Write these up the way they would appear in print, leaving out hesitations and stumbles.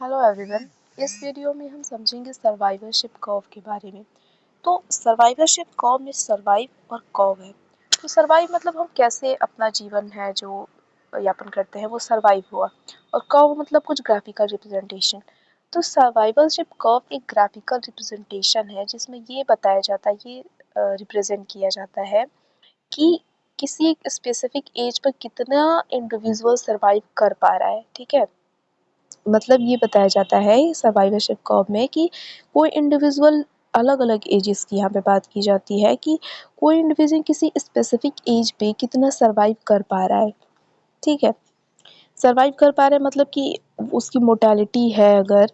Hello everyone. इस video में हम समझेंगे सर्वाइवरशिप कर्व के बारे में। तो सर्वाइवरशिप कर्व में सर्वाइव और कर्व है। तो सर्वाइव मतलब हम कैसे अपना जीवन है जो यापन करते हैं वो सर्वाइव हुआ, और कर्व मतलब कुछ ग्राफिकल रिप्रेजेंटेशन। तो सर्वाइवरशिप कर्व एक ग्राफिकल रिप्रेजेंटेशन है जिसमें ये बताया जाता है, ये रिप्रेजेंट किया जाता है कि किसी एक स्पेसिफिक एज पर कितना इंडिविजुअल सर्वाइव कर पा रहा है। ठीक है, मतलब ये बताया जाता है सर्वाइवरशिप कर्व में कि कोई इंडिविजुअल अलग अलग एजेस की यहाँ पे बात की जाती है कि कोई इंडिविजुअल किसी स्पेसिफिक एज पे कितना सर्वाइव कर पा रहा है। ठीक है, सर्वाइव कर पा रहा है मतलब कि उसकी मोर्टेलिटी है, अगर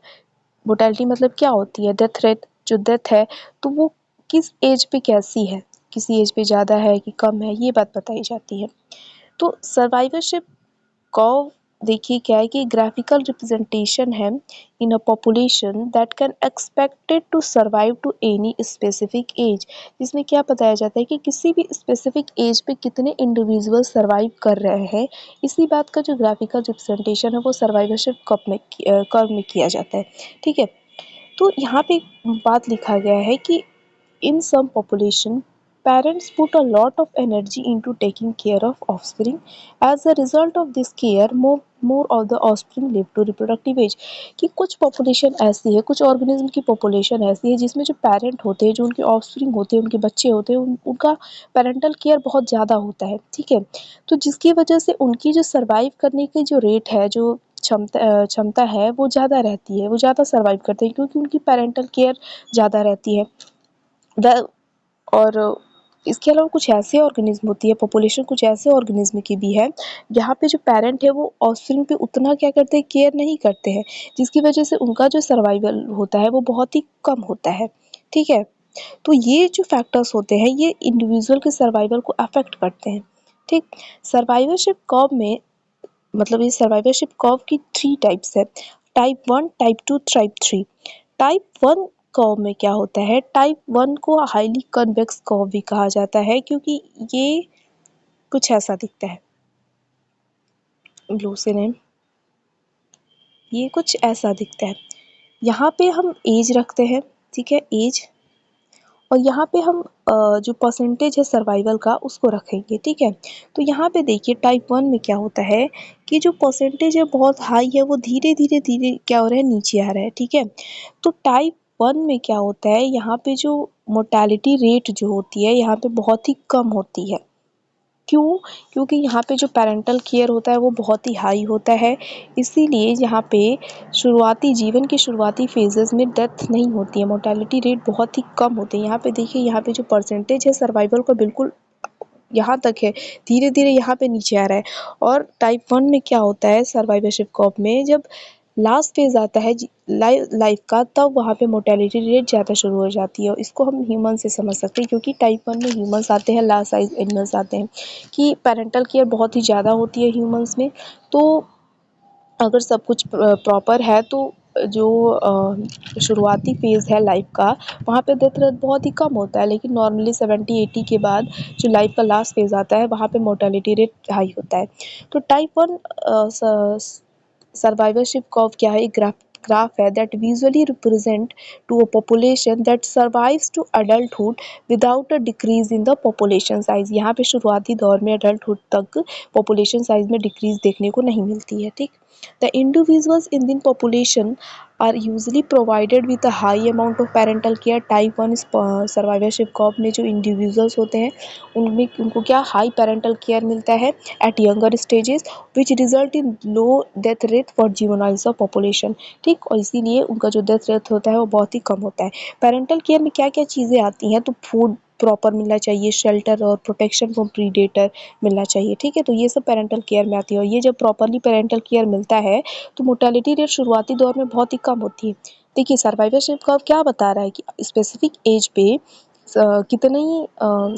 मोर्टेलिटी मतलब क्या होती है, डेथ रेट जो डेथ है तो वो किस एज पे कैसी है, किसी एज पे ज़्यादा है कि कम है, ये बात बताई जाती है। तो सर्वाइवरशिप कर्व देखिए क्या है कि ग्राफिकल रिप्रेजेंटेशन है in a population that can expected to survive to any specific age, जिसमें क्या बताया जाता है कि किसी भी स्पेसिफिक एज पे कितने इंडिविजुअल सर्वाइव कर रहे हैं। इसी बात का जो ग्राफिकल रिप्रेजेंटेशन है वो सर्वाइवरशिप कर्व में किया जाता है। ठीक है, तो यहाँ पे एक बात लिखा गया है कि in some population, parents put a lot of energy into taking care of offspring. As a result of this care, more of the offspring live to reproductive age. कि कुछ पॉपुलेशन ऐसी है, कुछ ऑर्गेनिज्म की पॉपुलेशन ऐसी है जिसमें जो पेरेंट होते हैं, जो उनके ऑफस्प्रिंग होते हैं, उनके बच्चे होते हैं, उनका पेरेंटल केयर बहुत ज़्यादा होता है। ठीक है, तो जिसकी वजह से उनकी जो सर्वाइव करने की जो रेट है, जो क्षमता है वो ज़्यादा रहती है, वो ज़्यादा सर्वाइव करते हैं क्योंकि उनकी पेरेंटल केयर ज़्यादा रहती है। और इसके अलावा कुछ ऐसे ऑर्गेनिज्म होती है, पॉपुलेशन कुछ ऐसे ऑर्गेनिज्म की भी है जहाँ पे जो पेरेंट है वो ऑफस्प्रिंग पे उतना क्या करते हैं, केयर नहीं करते हैं, जिसकी वजह से उनका जो सर्वाइवल होता है वो बहुत ही कम होता है। ठीक है, तो ये जो फैक्टर्स होते हैं ये इंडिविजुअल के सर्वाइवल को अफेक्ट करते हैं। ठीक, सर्वाइवरशिप कर्व में मतलब ये सर्वाइवरशिप कर्व की 3 टाइप्स है, type 1, type 2, type 3। Type 1 curve में क्या होता है, टाइप 1 को हाईली कन्वेक्स कर्व भी कहा जाता है क्योंकि ये कुछ ऐसा दिखता है, ब्लू से नेम, ये कुछ ऐसा दिखता है। यहाँ पे हम एज रखते हैं, ठीक है, एज, और यहाँ पे हम जो परसेंटेज है सर्वाइवल का उसको रखेंगे। ठीक है, तो यहाँ पे देखिए टाइप 1 में क्या होता है कि जो परसेंटेज है बहुत हाई है, वो धीरे धीरे धीरे क्या हो रहा है, नीचे आ रहा है। ठीक है, तो टाइप 1 में क्या होता है, यहाँ पे जो मोर्टेलिटी रेट जो होती है यहाँ पे बहुत ही कम होती है। क्यों? क्योंकि यहाँ पे जो पैरेंटल केयर होता है वो बहुत ही हाई होता है, इसीलिए यहाँ पे शुरुआती जीवन के शुरुआती फेजेस में डेथ नहीं होती है, मोर्टेलिटी रेट बहुत ही कम होती है। यहाँ पे देखिए, यहाँ पे जो परसेंटेज है सर्वाइवल का बिल्कुल यहाँ तक है, धीरे धीरे यहाँ पे नीचे आ रहा है। और टाइप 1 में क्या होता है सर्वाइवरशिप कर्व में, जब लास्ट फेज आता है लाइफ का, तब वहाँ पे मोर्टेलिटी रेट ज़्यादा शुरू हो जाती है। इसको हम ह्यूमन से समझ सकते हैं क्योंकि टाइप 1 में ह्यूमंस आते हैं, लार्ज साइज एनिमल्स आते हैं, कि पेरेंटल केयर बहुत ही ज़्यादा होती है ह्यूमंस में। तो अगर सब कुछ प्रॉपर है तो जो शुरुआती फेज़ है लाइफ का, वहाँ पे डेथ रेट बहुत ही कम होता है, लेकिन नॉर्मली 70-80 के बाद जो लाइफ का लास्ट फेज़ आता है वहाँ पे मोर्टेलिटी रेट हाई होता है। तो टाइप 1 सर्वाइवरशिप कर्व क्या है, एक ग्राफ है that visually represent to a population that survives to adulthood without a decrease in the population size. यहाँ पे शुरुआती दौर में अडल्टहुड तक पॉपुलेशन साइज में डिक्रीज देखने को नहीं मिलती है। ठीक, the individuals in the population are usually provided with a high amount of parental care. Type 1 survivorship curve में जो इंडिविजुअल्स होते हैं उनमें उनको क्या हाई पेरेंटल केयर मिलता है at younger stages, which result in low death rate for juveniles of population. ठीक, और इसीलिए उनका जो डेथ रेट होता है वो बहुत ही कम होता है। पेरेंटल केयर में क्या क्या चीज़ें आती हैं, तो फूड प्रॉपर मिलना चाहिए, शेल्टर और प्रोटेक्शन फ्रॉम प्रीडेटर मिलना चाहिए। ठीक है, तो ये सब पेरेंटल केयर में आती है, और ये जब प्रॉपरली पेरेंटल केयर मिलता है तो मोर्टेलिटी रेट शुरुआती दौर में बहुत ही कम होती है। देखिए सर्वाइवरशिप कर्व क्या बता रहा है कि स्पेसिफिक एज पे कितनी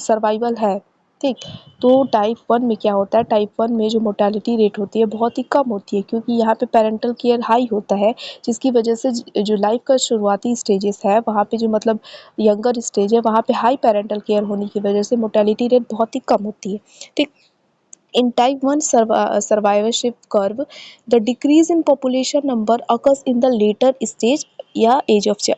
सर्वाइवल है। ठीक, तो टाइप 1 में क्या होता है, टाइप 1 में जो मोर्टेलिटी रेट होती है बहुत ही कम होती है क्योंकि यहाँ पे पेरेंटल केयर हाई होता है, जिसकी वजह से जो लाइफ का शुरुआती स्टेजेस है वहाँ पे जो मतलब यंगर स्टेज है वहाँ पे हाई पेरेंटल केयर होने की वजह से मोर्टेलिटी रेट बहुत ही कम होती है। ठीक, In type 1 survivorship curve, the decrease in population number occurs in the later stage या एज ऑफ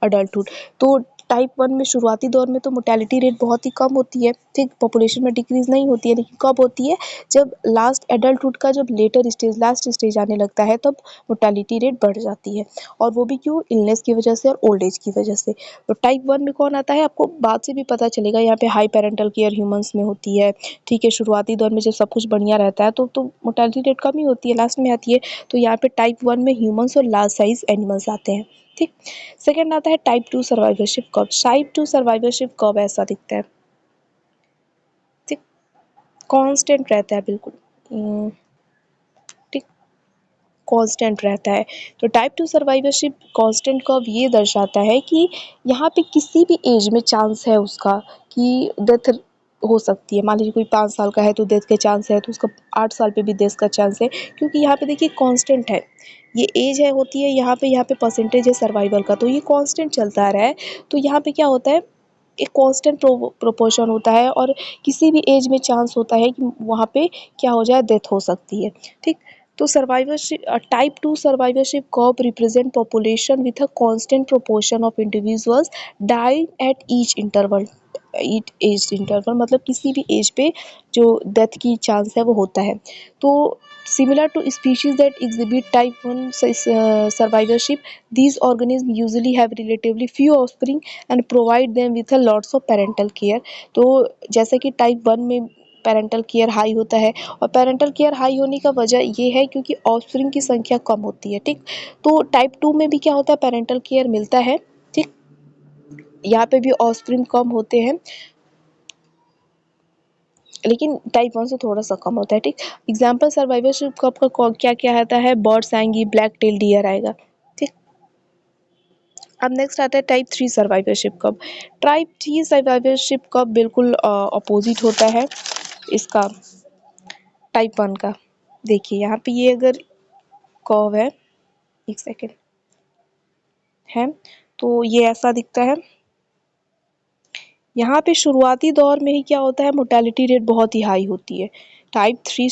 अडल्टहुड। तो टाइप 1 में शुरुआती दौर में तो मोर्टेलिटी रेट बहुत ही कम होती है, ठीक, पॉपुलेशन में डिक्रीज नहीं होती है, लेकिन कब होती है, जब लास्ट एडल्टहुड का जब लेटर स्टेज लास्ट स्टेज आने लगता है तब मोर्टेलिटी रेट बढ़ जाती है। और वो भी क्यों, इलनेस की वजह से और ओल्ड एज की वजह से। तो टाइप 1 में कौन आता है, आपको बात से भी पता चलेगा, यहाँ पे हाई पेरेंटल केयर ह्यूमंस में होती है, ठीक है, शुरुआती दौर में जब सब कुछ बढ़िया रहता है तो मोर्टेलिटी रेट कम ही होती है, लास्ट में आती है। तो यहाँ पे टाइप 1 में ह्यूमंस और लार्ज साइज एनिमल्स आते हैं, ठीक। सेकंड आता है type 2 survivorship curve. Type 2 survivorship curve ऐसा दिखता है, ठीक, कांस्टेंट रहता है बिल्कुल, ठीक, कांस्टेंट रहता है। तो टाइप 2 सर्वाइवरशिप कांस्टेंट कर्व ये दर्शाता है कि यहाँ पे किसी भी एज में चांस है उसका कि डेथ हो सकती है। मान लीजिए कोई 5 साल का है तो डेथ के चांस है, तो उसका 8 साल पे भी डेथ का चांस है, क्योंकि यहाँ पे देखिए कांस्टेंट है, ये एज है होती है, यहाँ पे परसेंटेज है सर्वाइवल का, तो ये कांस्टेंट चलता आ रहा है। तो यहाँ पे क्या होता है, एक कांस्टेंट प्रोपोर्शन होता है और किसी भी एज में चांस होता है कि वहाँ पे क्या हो जाए, डेथ हो सकती है, ठीक। तो survivorship type 2 survivorship curve represent population with a constant proportion of individuals dying at each interval. Age interval मतलब किसी भी एज पे जो डेथ की चांस है वो होता है। तो similar to species that exhibit type 1 survivorship, these organisms usually have relatively few offspring and provide them with a lots of parental care। तो जैसे कि टाइप 1 में पेरेंटल केयर हाई होता है, और पेरेंटल केयर हाई होने का वजह ये है क्योंकि ऑफस्प्रिंग की संख्या कम होती है, ठीक। तो टाइप 2 में भी क्या होता है, पेरेंटल केयर मिलता है, ठीक, यहाँ पे भी ऑफस्प्रिंग कम होते हैं, लेकिन टाइप 1 से थोड़ा सा कम होता है, ठीक। एग्जाम्पल सर्वाइवरशिप कप का क्या क्या आता है, बर्ड्स आएंगी, ब्लैक टेल डियर आएगा, ठीक। अब नेक्स्ट आता है type 3 survivorship cup. Type 3 survivorship cup बिल्कुल अपोजिट होता है इसका, टाइप 1 का। देखिए यहाँ पे ये अगर कर्व है, एक सेकेंड है, तो ये ऐसा दिखता है। यहाँ पे शुरुआती दौर में ही क्या होता है, मोर्टेलिटी रेट बहुत ही हाई होती है। टाइप 3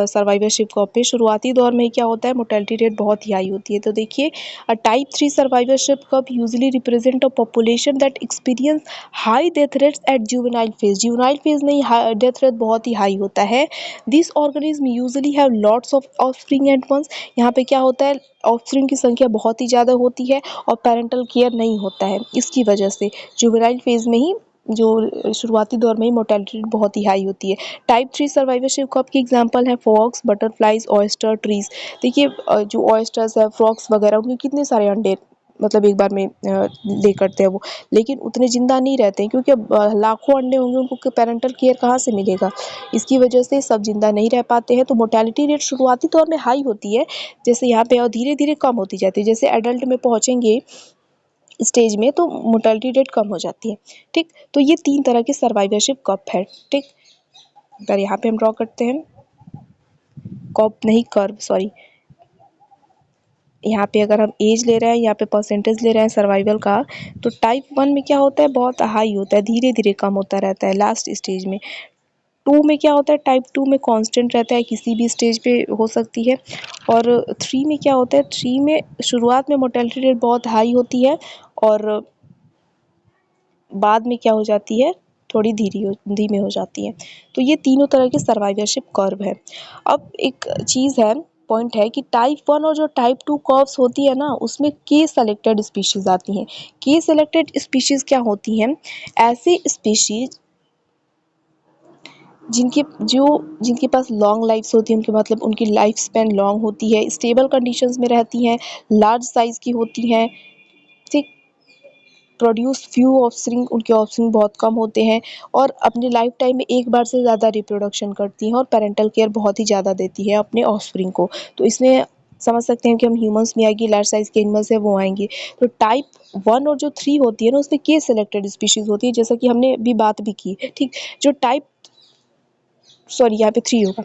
सर्वाइवरशिप कर्व पे शुरुआती दौर में ही क्या होता है, मोर्टेलिटी रेट बहुत ही हाई होती है। तो देखिए type 3 survivorship curve usually represent a population that experience high death rates at juvenile phase. Juvenile phase में ही डेथ रेट बहुत ही हाई होता है। This organism usually have lots of offspring at once. यहाँ पे क्या होता है, ऑफस्प्रिंग की संख्या बहुत ही ज़्यादा होती है और पेरेंटल केयर नहीं होता है, इसकी वजह से जुवेनाइल फेज में ही जो शुरुआती दौर में ही मोर्टेलिटी बहुत ही हाई होती है। टाइप 3 सर्वाइवरशिप कर्व के एग्जांपल हैं फॉक्स, बटरफ्लाइज, ऑयस्टर, ट्रीज। देखिए जो ऑयस्टर्स है, फ्रॉक्स वगैरह, उनके कितने सारे अंडे मतलब एक बार में ले करते हैं वो, लेकिन उतने जिंदा नहीं रहते हैं क्योंकि लाखों अंडे होंगे, उनको पेरेंटल केयर कहाँ से मिलेगा, इसकी वजह से सब जिंदा नहीं रह पाते हैं। तो मोर्टेलिटी रेट शुरुआती दौर में हाई होती है जैसे यहाँ पे, और धीरे धीरे कम होती जाती है। जैसे एडल्ट में पहुंचेंगे स्टेज में तो मोर्टेलिटी रेट कम हो जाती है, ठीक। तो ये 3 तरह के सर्वाइवरशिप कप है, ठीक। अगर यहाँ पे हम ड्रॉ करते हैं, कप नहीं कर्व, सॉरी, यहाँ पे अगर हम एज ले रहे हैं, यहाँ पे परसेंटेज ले रहे हैं सर्वाइवल का, तो टाइप 1 में क्या होता है, बहुत हाई होता है, धीरे धीरे कम होता रहता है लास्ट स्टेज में। 2 में क्या होता है, टाइप 2 में कांस्टेंट रहता है, किसी भी स्टेज पे हो सकती है। और 3 में क्या होता है, 3 में शुरुआत में मोर्टेलिटी रेट बहुत हाई होती है और बाद में क्या हो जाती है, थोड़ी धीमे हो जाती है। तो ये तीनों तरह के सर्वाइवरशिप कर्व है। अब एक चीज़ है, पॉइंट है कि टाइप 1 और जो टाइप 2 कर्व्स होती है ना, उसमें के सेलेक्टेड स्पीशीज आती हैं। के सेलेक्टेड स्पीशीज क्या होती हैं, ऐसी स्पीशीज जिनके पास लॉन्ग लाइफ्स होती हैं, उनके मतलब उनकी लाइफ स्पैन लॉन्ग होती है, स्टेबल कंडीशंस में रहती हैं, लार्ज साइज की होती हैं, ठीक, प्रोड्यूस फ्यू ऑफस्प्रिंग, उनके ऑफस्प्रिंग बहुत कम होते हैं और अपनी लाइफ टाइम में एक बार से ज़्यादा रिप्रोडक्शन करती हैं और पेरेंटल केयर बहुत ही ज़्यादा देती है अपने ऑफस्प्रिंग को। तो इसमें समझ सकते हैं कि हम ह्यूमंस में आएगी, लार्ज साइज के एनिमल्स है वो आएंगे। तो टाइप 1 और जो 3 होती है ना, उसमें के सेलेक्टेड स्पीशीज होती है, जैसा कि हमने अभी बात भी की, ठीक। जो टाइप, सॉरी यहाँ पे 3 होगा,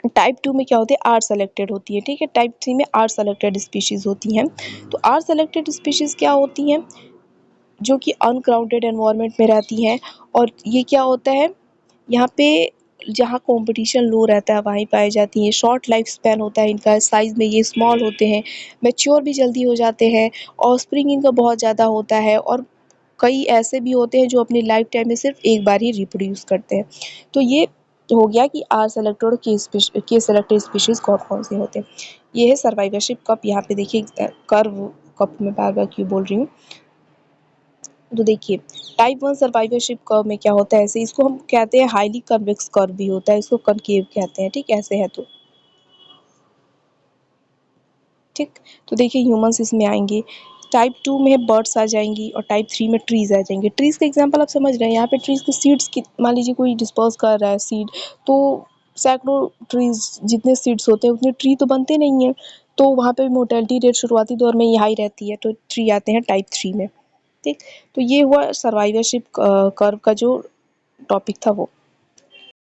टाइप 2 में क्या होती है, आर सेलेक्टेड होती है, ठीक है। टाइप 3 में आर सेलेक्टेड स्पीशीज होती हैं। तो आर सेलेक्टेड स्पीशीज क्या होती हैं, जो कि अनक्राउडेड एनवायरनमेंट में रहती हैं, और ये क्या होता है, यहाँ पे जहाँ कॉम्पिटिशन लो रहता है वहीं पाई जाती हैं। शॉर्ट लाइफ स्पैन होता है इनका, साइज़ में ये स्मॉल होते हैं, मैच्योर भी जल्दी हो जाते हैं, ऑफस्प्रिंग इनका बहुत ज़्यादा होता है और कई ऐसे भी होते हैं जो अपनी लाइफ टाइम में सिर्फ एक बार ही रिप्रोड्यूस करते हैं। तो ये हो गया कि आर सेलेक्टेड और के सेलेक्टेड स्पीशीज़ कौन-कौन से होते हैं। ये है सर्वाइवरशिप कर्व। यहाँ पे देखिए कर्व, कर्व मैं बार-बार क्यों बोल रही हूँ। तो देखिए टाइप 1 सर्वाइवरशिप कर्व में क्या होता है, ऐसे इसको हम कहते हैं हाईली कन्वेक्स कर्व भी होता है, इसको कनकेव कहते हैं, ठीक ऐसे है तो। ठीक, तो देखिए ह्यूमंस इसमें आएंगे। टाइप 2 में बर्ड्स आ जाएंगी और टाइप 3 में ट्रीज आ जाएंगे। ट्रीज का एग्जांपल आप समझ रहे हैं, यहाँ पे ट्रीज के सीड्स की मान लीजिए कोई डिस्पर्स कर रहा है सीड, तो सैकड़ों ट्रीज जितने सीड्स होते हैं उतने ट्री तो बनते नहीं हैं, तो वहाँ पे मोर्टेलिटी रेट शुरुआती दौर में ही हाई रहती है, तो ट्री आते हैं टाइप 3 में। ठीक, तो ये हुआ सर्वाइवरशिप कर्व का जो टॉपिक था वो।